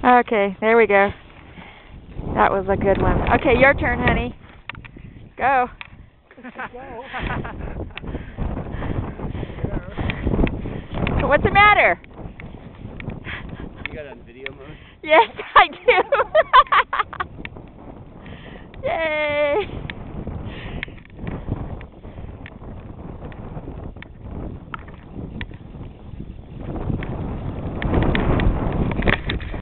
Okay, there we go. That was a good one. Okay, your turn, honey. Go. What's the matter? You got it on video mode? Yes, I do.